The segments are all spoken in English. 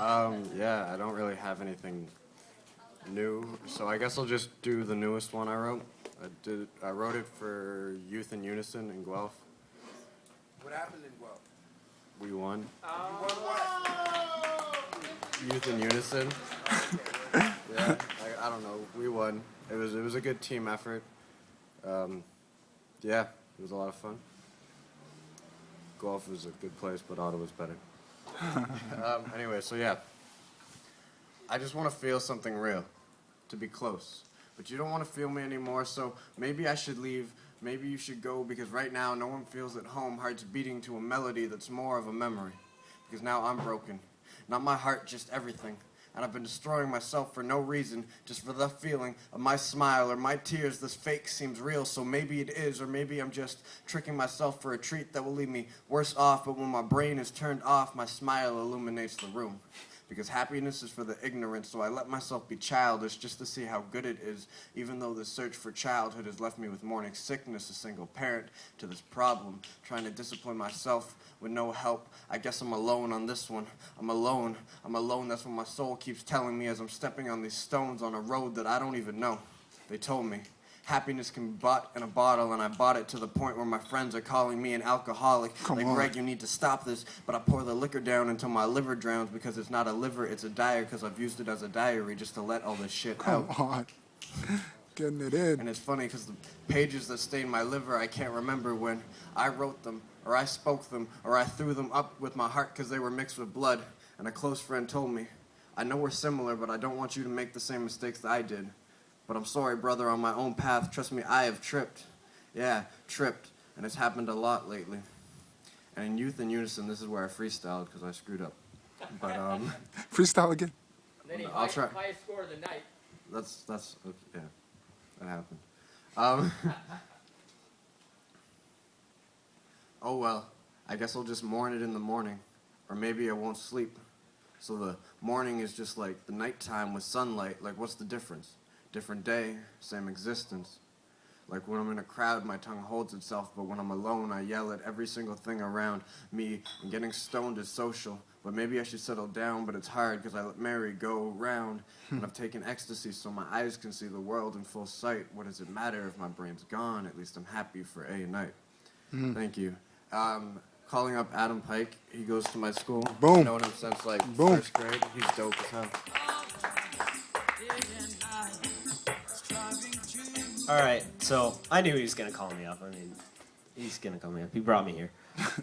Yeah, I don't really have anything new, so I guess I'll just do the newest one I wrote. I wrote it for Youth in Unison in Guelph. What happened in Guelph? We won. You won what? Youth in Unison. Yeah, I don't know. We won. It was a good team effort. Yeah, it was a lot of fun. Guelph was a good place, but Ottawa's better. Anyway, so yeah. I just want to feel something real, to be close. But you don't want to feel me anymore, so maybe I should leave. Maybe you should go, because right now no one feels at home, hearts beating to a melody that's more of a memory. Because now I'm broken. Not my heart, just everything. And I've been destroying myself for no reason, just for the feeling of my smile or my tears. This fake seems real, so maybe it is, or maybe I'm just tricking myself for a treat that will leave me worse off. But when my brain is turned off, my smile illuminates the room. Because happiness is for the ignorant, so I let myself be childish just to see how good it is, even though the search for childhood has left me with morning sickness, a single parent to this problem, trying to discipline myself with no help. I guess I'm alone on this one. I'm alone, that's what my soul keeps telling me as I'm stepping on these stones on a road that I don't even know. They told me happiness can be bought in a bottle, and I bought it to the point where my friends are calling me an alcoholic. Come like, on. Greg, you need to stop this. But I pour the liquor down until my liver drowns, because it's not a liver, it's a diary, because I've used it as a diary just to let all this shit out. Come on. Getting it in. And it's funny because the pages that stain my liver, I can't remember when I wrote them, or I spoke them, or I threw them up with my heart because they were mixed with blood. And a close friend told me, I know we're similar, but I don't want you to make the same mistakes that I did. But I'm sorry, brother, on my own path. Trust me, I have tripped. Yeah, tripped. And it's happened a lot lately. And in Youth in Unison, this is where I freestyled because I screwed up. But, Freestyle again. Then he I'll try. highest score of the night. That's okay, yeah, that happened. Oh well, I guess I'll just mourn it in the morning. Or maybe I won't sleep. So the morning is just like the nighttime with sunlight. Like, what's the difference? Different day, same existence. Like when I'm in a crowd, my tongue holds itself, but when I'm alone, I yell at every single thing around me, and getting stoned is social. But maybe I should settle down, but it's hard because I let Mary go round, and I've taken ecstasy so my eyes can see the world in full sight. What does it matter if my brain's gone? At least I'm happy for a night. Thank you. Calling up Adam Pike. He goes to my school. Boom. Known him since like Boom. first grade. He's dope as hell. All right, so I knew he was gonna call me up. I mean, he's gonna call me up. He brought me here.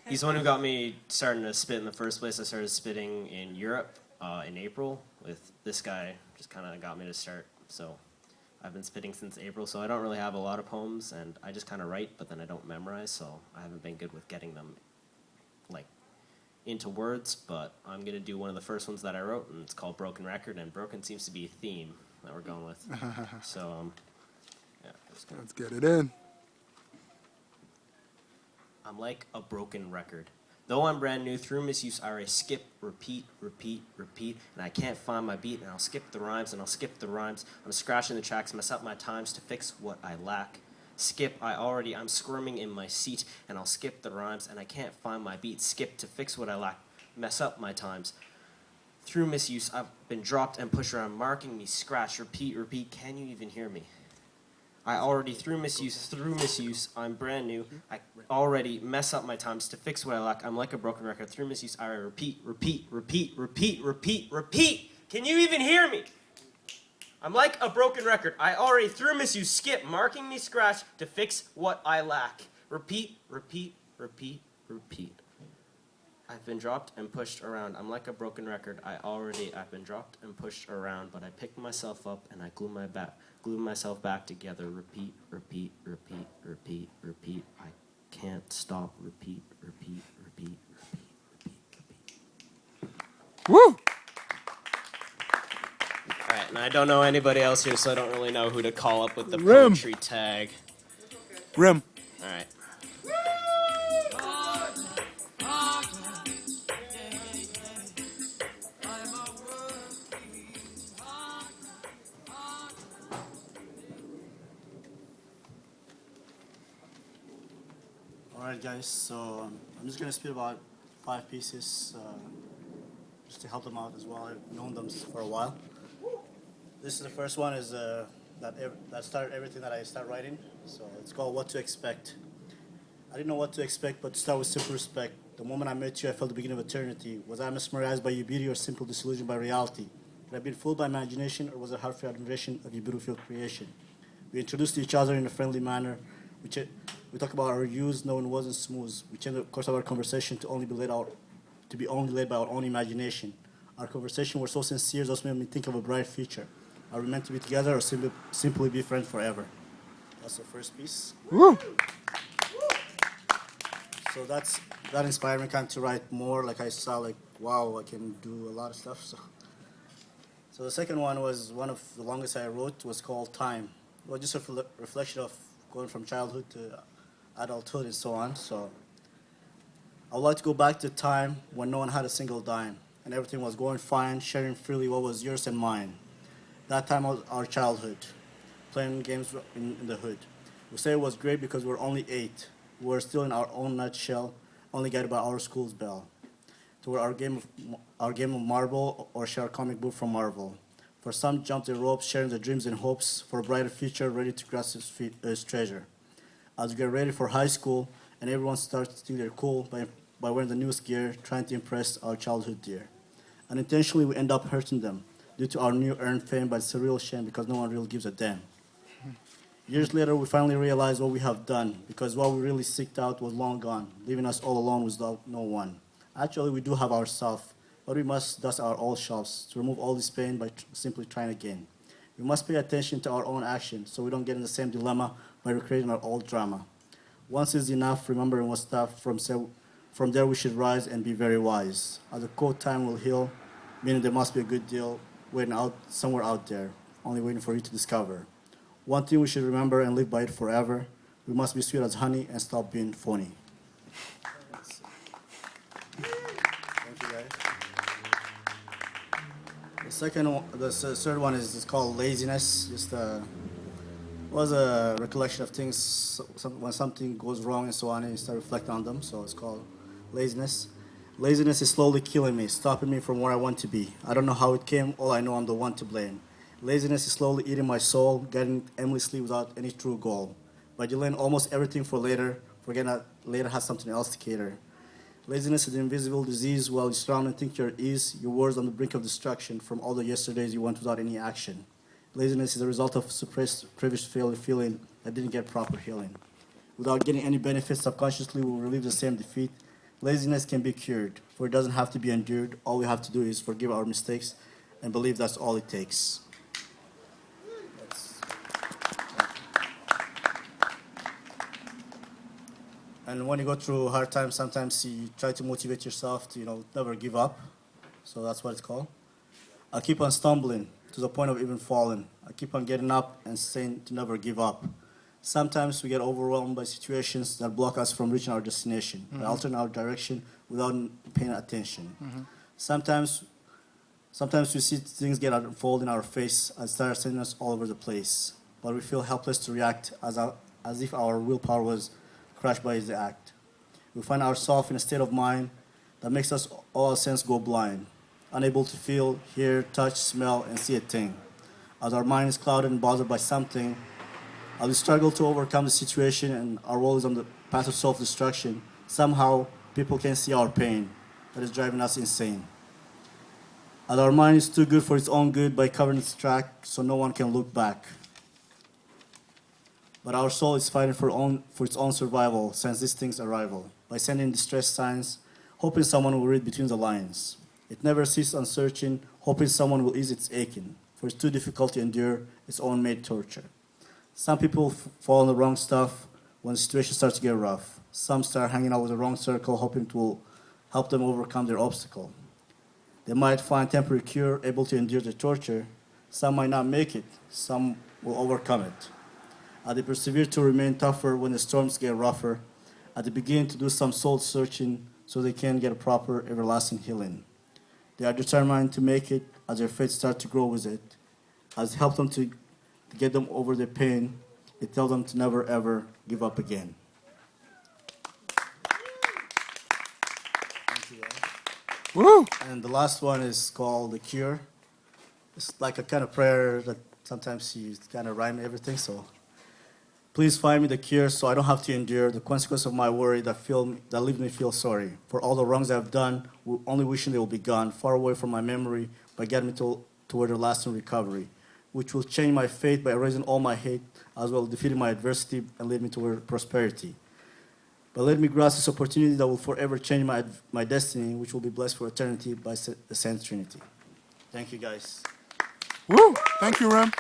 He's the one who got me starting to spit in the first place. I started spitting in Europe in April with this guy. Just kind of got me to start. So I've been spitting since April. So I don't really have a lot of poems, and I just kind of write, but then I don't memorize. So I haven't been good with getting them like into words. But I'm gonna do one of the first ones that I wrote, and it's called "Broken Record." And broken seems to be a theme that we're going with. So yeah, Let's get it in. I'm like a broken record. Though I'm brand new, through misuse I skip, repeat, repeat, repeat, and I can't find my beat, and I'll skip the rhymes, and I'll skip the rhymes. I'm scratching the tracks, mess up my times to fix what I lack. Skip, I'm squirming in my seat, and I'll skip the rhymes, and I can't find my beat. Skip to fix what I lack, mess up my times. Through misuse, I've been dropped and pushed around, marking me, scratch, repeat, repeat. Can you even hear me? I already, through misuse, I'm brand new. I already mess up my times to fix what I lack. I'm like a broken record. Through misuse, I repeat, repeat, repeat, repeat, repeat, repeat. Can you even hear me? I'm like a broken record. I already, through misuse, skip, marking me scratch to fix what I lack. Repeat, repeat, repeat, repeat. I've been dropped and pushed around. I'm like a broken record. I've been dropped and pushed around, but I pick myself up and I glue myself back together. Repeat, repeat, repeat, repeat, repeat. I can't stop. Repeat, repeat, repeat, repeat, repeat, repeat. Woo! All right, and I don't know anybody else here, so I don't really know who to call up with the Rimm. poetry tag. Rimm. All right. Alright guys, so I'm just gonna spit about 5 pieces. just to help them out as well. I've known them for a while. This is the first one is that started everything that I start writing. So it's called What to Expect. I didn't know what to expect, but to start with simple respect. The moment I met you, I felt the beginning of eternity. Was I mesmerized by your beauty or simple disillusioned by reality? Had I been fooled by imagination, or was it heartfelt admiration of your beautiful creation? We introduced each other in a friendly manner. We talked about our views, knowing it wasn't smooth. We changed the course of our conversation to only be led by our own imagination. Our conversation was so sincere, thus made me think of a bright future. Are we meant to be together or simply be friends forever? That's the first piece. Woo! So that inspired me kind of to write more. Like I saw, like, wow, I can do a lot of stuff. So the second one was one of the longest I wrote, was called Time. It was just a reflection of going from childhood to adulthood and so on. So I would like to go back to a time when no one had a single dime and everything was going fine, sharing freely what was yours and mine. That time was our childhood, playing games in the hood. We say it was great because we were only 8. We were still in our own nutshell, only guided by our school's bell. To our game of marble or share a comic book from Marvel. For some, jumped the ropes, sharing their dreams and hopes for a brighter future, ready to grasp his treasure. As we get ready for high school, and everyone starts to think they're cool by wearing the newest gear, trying to impress our childhood dear. Unintentionally, we end up hurting them due to our new earned fame, but it's a real shame because no one really gives a damn. Years later, we finally realize what we have done, because what we really seeked out was long gone, leaving us all alone without no one. Actually, we do have ourselves, but we must dust our old shelves to remove all this pain by simply trying again. We must pay attention to our own actions so we don't get in the same dilemma by recreating our old drama. Once is enough, remembering what's tough, from there we should rise and be very wise. As a quote, time will heal, meaning there must be a good deal waiting out somewhere out there, only waiting for you to discover. One thing we should remember and live by it forever: we must be sweet as honey and stop being phony. Thank you, guys. The third one is called Laziness. Was a recollection of things when something goes wrong and so on, and you start reflecting on them. So it's called Laziness. Laziness is slowly killing me, stopping me from where I want to be. I don't know how it came. All I know, I'm the one to blame. Laziness is slowly eating my soul, getting aimlessly without any true goal. By delaying almost everything for later, forgetting that later has something else to cater. Laziness is an invisible disease. While you surround and think you're at ease, your words on the brink of destruction from all the yesterdays you went without any action. Laziness is a result of suppressed previous feeling that didn't get proper healing. Without getting any benefits, subconsciously we will relive the same defeat. Laziness can be cured, for it doesn't have to be endured. All we have to do is forgive our mistakes and believe that's all it takes. And when you go through hard times, sometimes you try to motivate yourself to, never give up. So that's what it's called. I keep on stumbling to the point of even falling. I keep on getting up and saying to never give up. Sometimes we get overwhelmed by situations that block us from reaching our destination, by altering our direction without paying attention. Sometimes we see things get unfold in our face and start sending us all over the place. But we feel helpless to react as if our willpower was crushed by the act. We find ourselves in a state of mind that makes us all our senses go blind, unable to feel, hear, touch, smell, and see a thing. As our mind is clouded and bothered by something, as we struggle to overcome the situation and our world is on the path of self-destruction, somehow people can see our pain that is driving us insane. As our mind is too good for its own good by covering its track so no one can look back. But our soul is fighting for its own survival since this thing's arrival, by sending distress signs, hoping someone will read between the lines. It never ceases on searching, hoping someone will ease its aching, for it's too difficult to endure its own made torture. Some people fall in the wrong stuff when the situation starts to get rough. Some start hanging out with the wrong circle, hoping it will help them overcome their obstacle. They might find temporary cure, able to endure the torture. Some might not make it. Some will overcome it. As they persevere to remain tougher when the storms get rougher, as they begin to do some soul searching so they can get a proper, everlasting healing. They are determined to make it as their faith starts to grow with it. As it helps them to get them over their pain, it tells them to never ever give up again. Thank you, guys. Woo! And the last one is called The Cure. It's like a kind of prayer that sometimes you kind of rhyme everything. So please find me the cure so I don't have to endure the consequence of my worry that leave me feel sorry for all the wrongs I've done, only wishing they will be gone, far away from my memory, but get me toward a lasting recovery, which will change my fate by erasing all my hate, as well as defeating my adversity and lead me toward prosperity. But let me grasp this opportunity that will forever change my destiny, which will be blessed for eternity by the Saint Trinity. Thank you, guys. Woo! Thank you, Rimm.